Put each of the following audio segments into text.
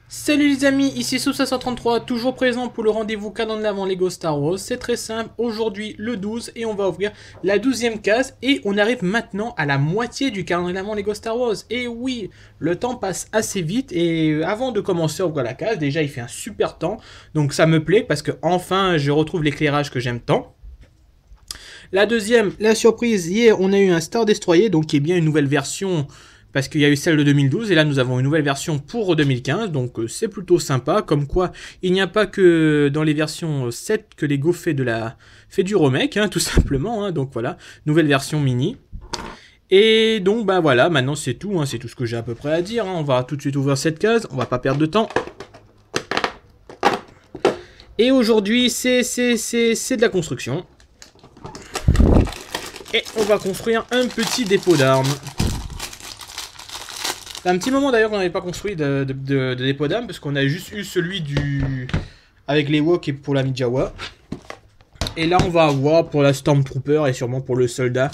Salut les amis, ici Sous533, toujours présent pour le rendez-vous calendrier de l'Avent Lego Star Wars. C'est très simple, aujourd'hui le 12 et on va ouvrir la 12e case et on arrive maintenant à la moitié du calendrier de l'Avent Lego Star Wars. Et oui, le temps passe assez vite et avant de commencer à ouvrir la case, déjà il fait un super temps. Donc ça me plaît parce que enfin je retrouve l'éclairage que j'aime tant. La deuxième, la surprise, hier on a eu un Star Destroyer, donc qui est bien une nouvelle version parce qu'il y a eu celle de 2012 et là nous avons une nouvelle version pour 2015, donc c'est plutôt sympa, comme quoi il n'y a pas que dans les versions 7 que Lego fait du remake, hein, tout simplement, hein, donc voilà, nouvelle version mini. Et donc bah voilà, maintenant c'est tout, hein, c'est tout ce que j'ai à peu près à dire, hein. On va tout de suite ouvrir cette case, on va pas perdre de temps. Et aujourd'hui c'est de la construction. Et on va construire un petit dépôt d'armes. C'est un petit moment d'ailleurs qu'on n'avait pas construit de dépôt d'armes, parce qu'on a juste eu celui avec les Woks et pour la Mijawa. Et là on va avoir pour la Stormtrooper et sûrement pour le soldat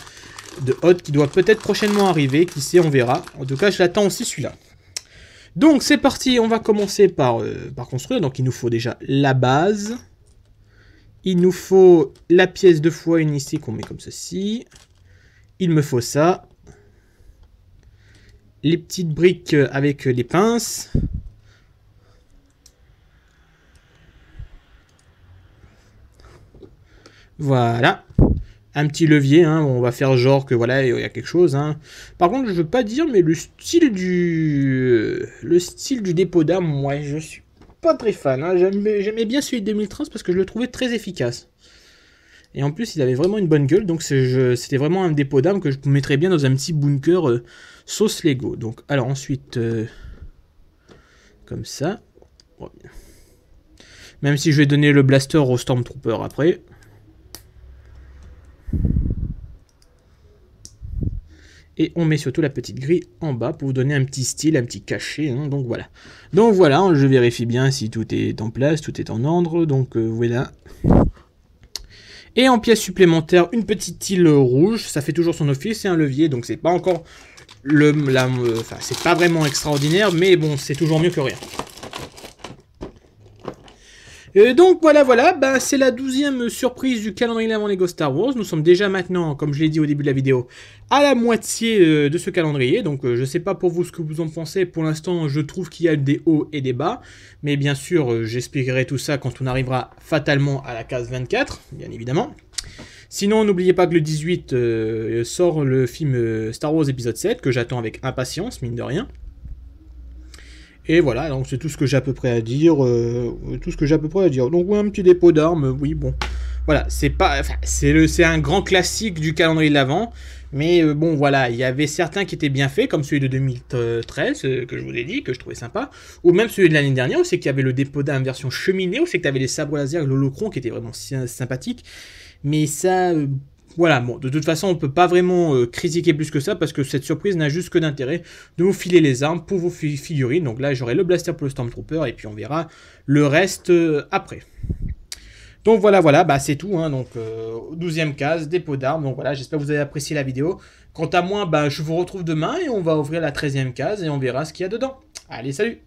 de Hoth qui doit peut-être prochainement arriver, qui sait, on verra. En tout cas je l'attends aussi celui-là. Donc c'est parti, on va commencer par construire. Donc il nous faut déjà la base. Il nous faut la pièce de x1 ici qu'on met comme ceci. Il me faut ça. Les petites briques avec les pinces. Voilà. Un petit levier, hein. On va faire genre que voilà, il y a quelque chose, hein. Par contre, je veux pas dire, mais le style du dépôt d'armes, moi, je suis pas très fan, hein. J'aimais bien celui de 2013 parce que je le trouvais très efficace. Et en plus, il avait vraiment une bonne gueule, donc c'était vraiment un dépôt d'armes que je mettrais bien dans un petit bunker sauce Lego. Donc, alors ensuite, comme ça. Ouais. Même si je vais donner le blaster au Stormtrooper après. Et on met surtout la petite grille en bas pour vous donner un petit style, un petit cachet, hein, donc voilà. Donc voilà, je vérifie bien si tout est en place, tout est en ordre, donc voilà. Et en pièce supplémentaire, une petite île rouge, ça fait toujours son office, c'est un levier, donc c'est pas encore enfin, c'est pas vraiment extraordinaire, mais bon, c'est toujours mieux que rien. Donc voilà, bah, c'est la 12e surprise du calendrier de l'Avent Lego Star Wars. Nous sommes déjà maintenant, comme je l'ai dit au début de la vidéo, à la moitié de ce calendrier. Donc je sais pas pour vous ce que vous en pensez. Pour l'instant, je trouve qu'il y a des hauts et des bas. Mais bien sûr, j'expliquerai tout ça quand on arrivera fatalement à la case 24, bien évidemment. Sinon, n'oubliez pas que le 18 sort le film Star Wars épisode 7, que j'attends avec impatience, mine de rien. Et voilà, donc c'est tout ce que j'ai à peu près à dire. Donc ouais, un petit dépôt d'armes, oui, bon. Voilà, c'est pas, enfin, c'est un grand classique du calendrier de l'Avent. Mais bon, voilà, il y avait certains qui étaient bien faits, comme celui de 2013, que je vous ai dit, que je trouvais sympa. Ou même celui de l'année dernière, où c'est qu'il y avait le dépôt d'armes version cheminée, où c'est que tu avais les sabres laser et l'holocron qui était vraiment sympathique. Mais ça, voilà, bon, de toute façon, on peut pas vraiment critiquer plus que ça, parce que cette surprise n'a juste que d'intérêt de vous filer les armes pour vos figurines. Donc là, j'aurai le blaster pour le Stormtrooper, et puis on verra le reste après. Donc voilà, bah c'est tout, hein, donc 12e case, dépôt d'armes, donc voilà, j'espère que vous avez apprécié la vidéo. Quant à moi, bah je vous retrouve demain, et on va ouvrir la 13e case, et on verra ce qu'il y a dedans. Allez, salut!